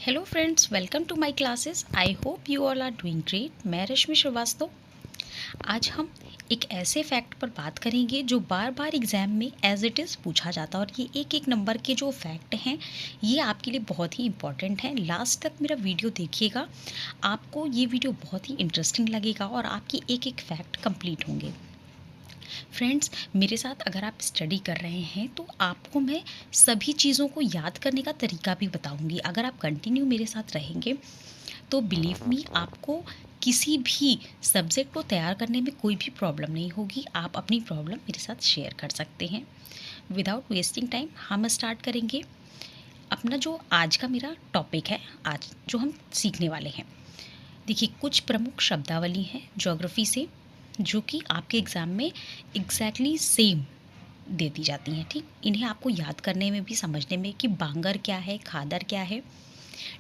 Hello friends, welcome to my classes. I hope you all are doing great. मैं रश्मि श्रीवास्तव। आज हम एक ऐसे फैक्ट पर बात करेंगे जो बार बार एग्ज़ाम में एज इट इज़ पूछा जाता है, और ये एक एक नंबर के जो फैक्ट हैं ये आपके लिए बहुत ही इंपॉर्टेंट हैं। लास्ट तक मेरा वीडियो देखिएगा, आपको ये वीडियो बहुत ही इंटरेस्टिंग लगेगा और आपकी एक एक फैक्ट कंप्लीट होंगे। फ्रेंड्स, मेरे साथ अगर आप स्टडी कर रहे हैं तो आपको मैं सभी चीज़ों को याद करने का तरीका भी बताऊंगी। अगर आप कंटिन्यू मेरे साथ रहेंगे तो बिलीव मी, आपको किसी भी सब्जेक्ट को तैयार करने में कोई भी प्रॉब्लम नहीं होगी। आप अपनी प्रॉब्लम मेरे साथ शेयर कर सकते हैं। विदाउट वेस्टिंग टाइम हम स्टार्ट करेंगे अपना जो आज का मेरा टॉपिक है, आज जो हम सीखने वाले हैं। देखिए, कुछ प्रमुख शब्दावली हैं ज्योग्राफी से जो कि आपके एग्ज़ाम में एग्जैक्टली सेम दे दी जाती हैं। ठीक, इन्हें आपको याद करने में भी समझने में कि बांगर क्या है, खादर क्या है,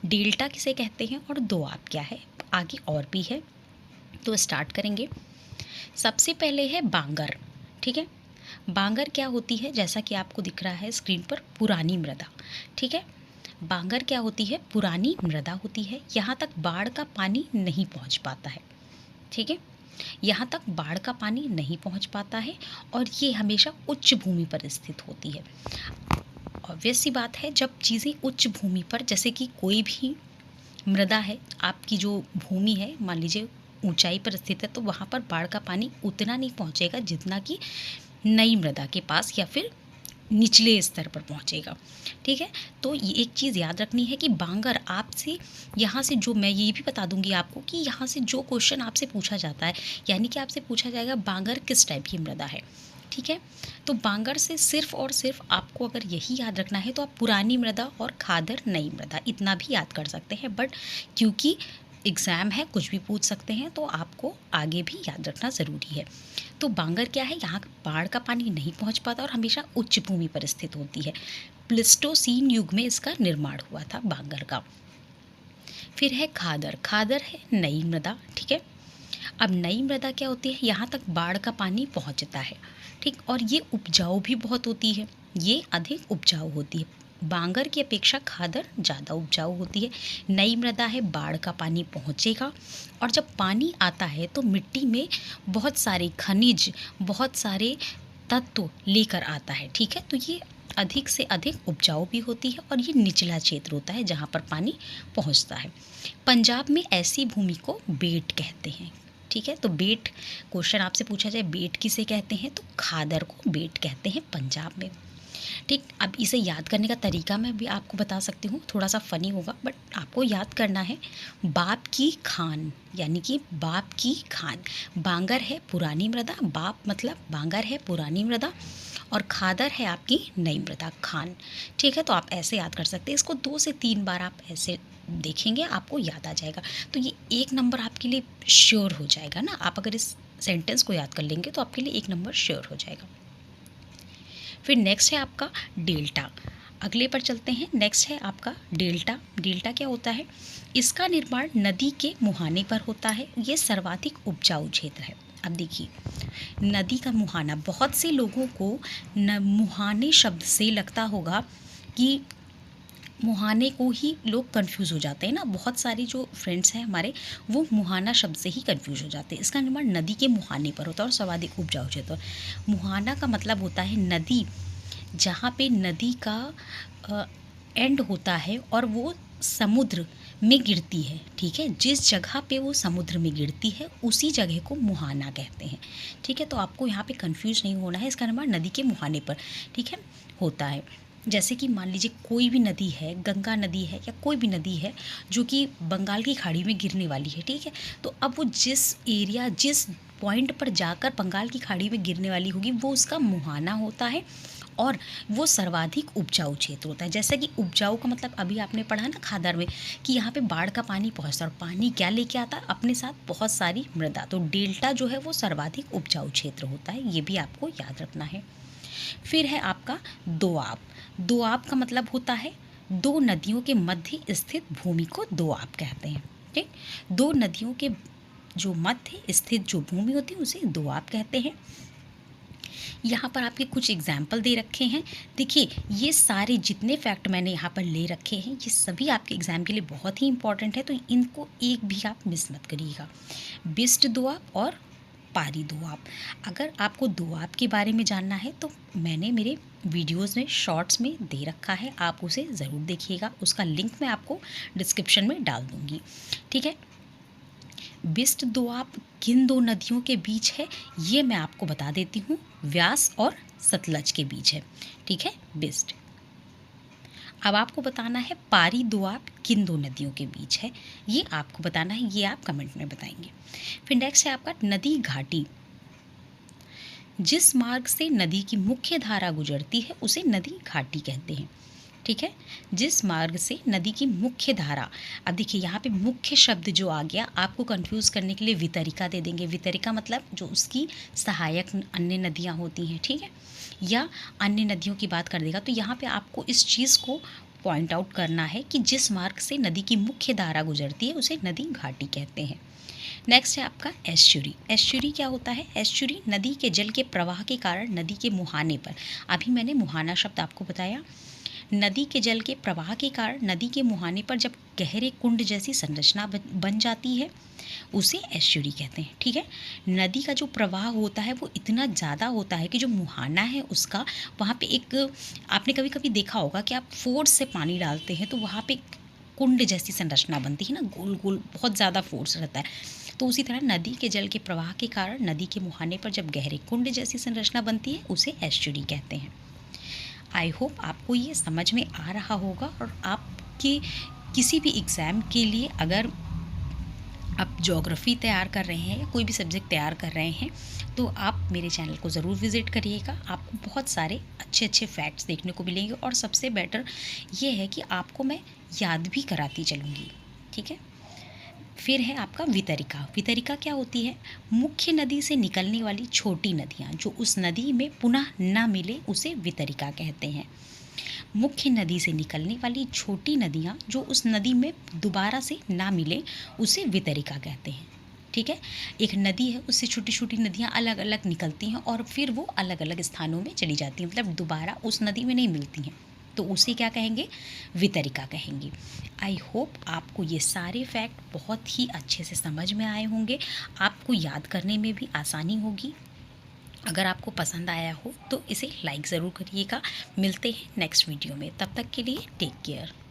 डेल्टा किसे कहते हैं और दोआब क्या है, आगे और भी है। तो स्टार्ट करेंगे। सबसे पहले है बांगर। ठीक है, बांगर क्या होती है? जैसा कि आपको दिख रहा है स्क्रीन पर, पुरानी मृदा। ठीक है, बांगर क्या होती है? पुरानी मृदा होती है। यहाँ तक बाढ़ का पानी नहीं पहुँच पाता है। ठीक है, यहाँ तक बाढ़ का पानी नहीं पहुँच पाता है और ये हमेशा उच्च भूमि पर स्थित होती है। ऑब्वियस सी बात है, जब चीज़ें उच्च भूमि पर, जैसे कि कोई भी मृदा है, आपकी जो भूमि है मान लीजिए ऊंचाई पर स्थित है, तो वहाँ पर बाढ़ का पानी उतना नहीं पहुँचेगा जितना कि नई मृदा के पास या फिर निचले स्तर पर पहुँचेगा। ठीक है, तो ये एक चीज़ याद रखनी है कि बांगर आपसे, यहाँ से जो मैं ये भी बता दूंगी आपको कि यहाँ से जो क्वेश्चन आपसे पूछा जाता है, यानी कि आपसे पूछा जाएगा बांगर किस टाइप की मृदा है। ठीक है, तो बांगर से सिर्फ और सिर्फ आपको अगर यही याद रखना है तो आप पुरानी मृदा और खादर नई मृदा इतना भी याद कर सकते हैं। बट क्योंकि एग्ज़ाम है, कुछ भी पूछ सकते हैं, तो आपको आगे भी याद रखना ज़रूरी है। तो बांगर क्या है? यहाँ बाढ़ का पानी नहीं पहुँच पाता और हमेशा उच्च भूमि पर स्थित होती है। प्लिस्टोसीन युग में इसका निर्माण हुआ था बांगर का। फिर है खादर। खादर है नई मृदा। ठीक है, अब नई मृदा क्या होती है? यहाँ तक बाढ़ का पानी पहुँचता है। ठीक, और ये उपजाऊ भी बहुत होती है, ये अधिक उपजाऊ होती है। बांगर की अपेक्षा खादर ज़्यादा उपजाऊ होती है। नई मृदा है, बाढ़ का पानी पहुँचेगा और जब पानी आता है तो मिट्टी में बहुत सारे खनिज, बहुत सारे तत्व लेकर आता है। ठीक है, तो ये अधिक से अधिक उपजाऊ भी होती है और ये निचला क्षेत्र होता है जहाँ पर पानी पहुँचता है। पंजाब में ऐसी भूमि को बेट कहते हैं। ठीक है, तो बेट, क्वेश्चन आपसे पूछा जाए बेट किसे कहते हैं, तो खादर को बेट कहते हैं पंजाब में। ठीक, अब इसे याद करने का तरीका मैं भी आपको बता सकती हूँ, थोड़ा सा फ़नी होगा बट आपको याद करना है। बाप की खान, यानी कि बाप की खान, बांगर है पुरानी मृदा, बाप मतलब बांगर है पुरानी मृदा और खादर है आपकी नई मृदा, खान। ठीक है, तो आप ऐसे याद कर सकते हैं। इसको 2 से 3 बार आप ऐसे देखेंगे, आपको याद आ जाएगा। तो ये एक नंबर आपके लिए श्योर हो जाएगा ना। आप अगर इस सेंटेंस को याद कर लेंगे तो आपके लिए एक नंबर श्योर हो जाएगा। फिर नेक्स्ट है आपका डेल्टा। अगले पर चलते हैं। नेक्स्ट है आपका डेल्टा। डेल्टा क्या होता है? इसका निर्माण नदी के मुहाने पर होता है। ये सर्वाधिक उपजाऊ क्षेत्र है। अब देखिए, नदी का मुहाना, बहुत से लोगों को मुहाने शब्द से लगता होगा कि मुहाने को ही लोग कंफ्यूज हो जाते हैं ना। बहुत सारी जो फ्रेंड्स हैं हमारे, वो मुहाना शब्द से ही कंफ्यूज हो जाते हैं। इसका निर्माण नदी के मुहाने पर होता है और सर्वाधिक उपजाऊ क्षेत्र। मुहाना का मतलब होता है नदी जहाँ पे नदी का एंड होता है और वो समुद्र में गिरती है। ठीक है, जिस जगह पे वो समुद्र में गिरती है उसी जगह को मुहाना कहते हैं। ठीक है, तो आपको यहाँ पे कंफ्यूज नहीं होना है। इसका निर्माण नदी के मुहाने पर, ठीक है, होता है। जैसे कि मान लीजिए कोई भी नदी है, गंगा नदी है या कोई भी नदी है जो कि बंगाल की खाड़ी में गिरने वाली है। ठीक है, तो अब वो जिस एरिया, जिस पॉइंट पर जाकर बंगाल की खाड़ी में गिरने वाली होगी वो उसका मुहाना होता है और वो सर्वाधिक उपजाऊ क्षेत्र होता है। जैसे कि उपजाऊ का मतलब अभी आपने पढ़ा ना खादर में कि यहाँ पे बाढ़ का पानी पहुँचता है और पानी क्या लेके आता है? अपने साथ बहुत सारी मृदा। तो डेल्टा जो है वो सर्वाधिक उपजाऊ क्षेत्र होता है, ये भी आपको याद रखना है। फिर है आपका दोआब। दोआब का मतलब होता है दो नदियों के मध्य स्थित भूमि को दोआब कहते हैं। ठीक, दो नदियों के जो मध्य स्थित जो भूमि होती है उसे दोआब कहते हैं। यहाँ पर आपके कुछ एग्जाम्पल दे रखे हैं। देखिए, ये सारे जितने फैक्ट मैंने यहाँ पर ले रखे हैं, ये सभी आपके एग्ज़ाम के लिए बहुत ही इंपॉर्टेंट है, तो इनको एक भी आप मिस मत करिएगा। बिस्ट दोआब और पारी दोआब। अगर आपको दोआब के बारे में जानना है तो मैंने मेरे वीडियोज़ में शॉर्ट्स में दे रखा है, आप उसे ज़रूर देखिएगा। उसका लिंक मैं आपको डिस्क्रिप्शन में डाल दूँगी, ठीक है। बिस्ट दोआब किन दो नदियों के बीच है, ये मैं आपको बता देती हूँ। व्यास और सतलज के बीच है, ठीक है, बिस्ट। अब आपको बताना है पारी दोआब किन दो नदियों के बीच है, ये आपको बताना है, ये आप कमेंट में बताएंगे। फिर नेक्स्ट है आपका नदी घाटी। जिस मार्ग से नदी की मुख्य धारा गुजरती है उसे नदी घाटी कहते हैं, ठीक है। जिस मार्ग से नदी की मुख्य धारा, अब देखिए यहाँ पे मुख्य शब्द जो आ गया, आपको कंफ्यूज करने के लिए वितरिका दे देंगे। वितरिका मतलब जो उसकी सहायक अन्य नदियाँ होती हैं, ठीक है, या अन्य नदियों की बात कर देगा। तो यहाँ पे आपको इस चीज़ को पॉइंट आउट करना है कि जिस मार्ग से नदी की मुख्य धारा गुजरती है उसे नदी घाटी कहते हैं। नेक्स्ट है आपका एस्चुरी। एस्चुरी क्या होता है? एस्चुरी नदी के जल के प्रवाह के कारण नदी के मुहाने पर, अभी मैंने मुहाना शब्द आपको बताया, नदी के जल के प्रवाह के कारण नदी के मुहाने पर जब गहरे कुंड जैसी संरचना बन जाती है उसे एस्चुरी कहते हैं, ठीक है। नदी का जो प्रवाह होता है वो इतना ज़्यादा होता है कि जो मुहाना है उसका, वहाँ पे एक, आपने कभी कभी देखा होगा कि आप फोर्स से पानी डालते हैं तो वहाँ पे कुंड जैसी संरचना बनती है ना, गोल गोल, बहुत ज़्यादा फोर्स रहता है। तो उसी तरह नदी के जल के प्रवाह के कारण नदी के मुहाने पर जब गहरे कुंड जैसी संरचना बनती है उसे एस्चुरी कहते हैं। आई होप आपको ये समझ में आ रहा होगा, और आपके किसी भी एग्ज़ाम के लिए अगर आप ज्योग्राफी तैयार कर रहे हैं या कोई भी सब्जेक्ट तैयार कर रहे हैं तो आप मेरे चैनल को ज़रूर विज़िट करिएगा। आपको बहुत सारे अच्छे अच्छे फैक्ट्स देखने को मिलेंगे, और सबसे बेटर ये है कि आपको मैं याद भी कराती चलूँगी, ठीक है। फिर है आपका वितरिका। वितरिका क्या होती है? मुख्य नदी से निकलने वाली छोटी नदियाँ जो उस नदी में पुनः न मिले उसे वितरिका कहते हैं। मुख्य नदी से निकलने वाली छोटी नदियाँ जो उस नदी में दोबारा से ना मिले उसे वितरिका कहते हैं, ठीक है। एक नदी है, उससे छोटी छोटी नदियाँ अलग अलग निकलती हैं और फिर वो अलग अलग स्थानों में चली जाती हैं, मतलब दोबारा उस नदी में नहीं मिलती हैं, तो उसे क्या कहेंगे? वितरिका कहेंगे। आई होप आपको ये सारे फैक्ट बहुत ही अच्छे से समझ में आए होंगे, आपको याद करने में भी आसानी होगी। अगर आपको पसंद आया हो तो इसे लाइक ज़रूर करिएगा। मिलते हैं नेक्स्ट वीडियो में, तब तक के लिए टेक केयर।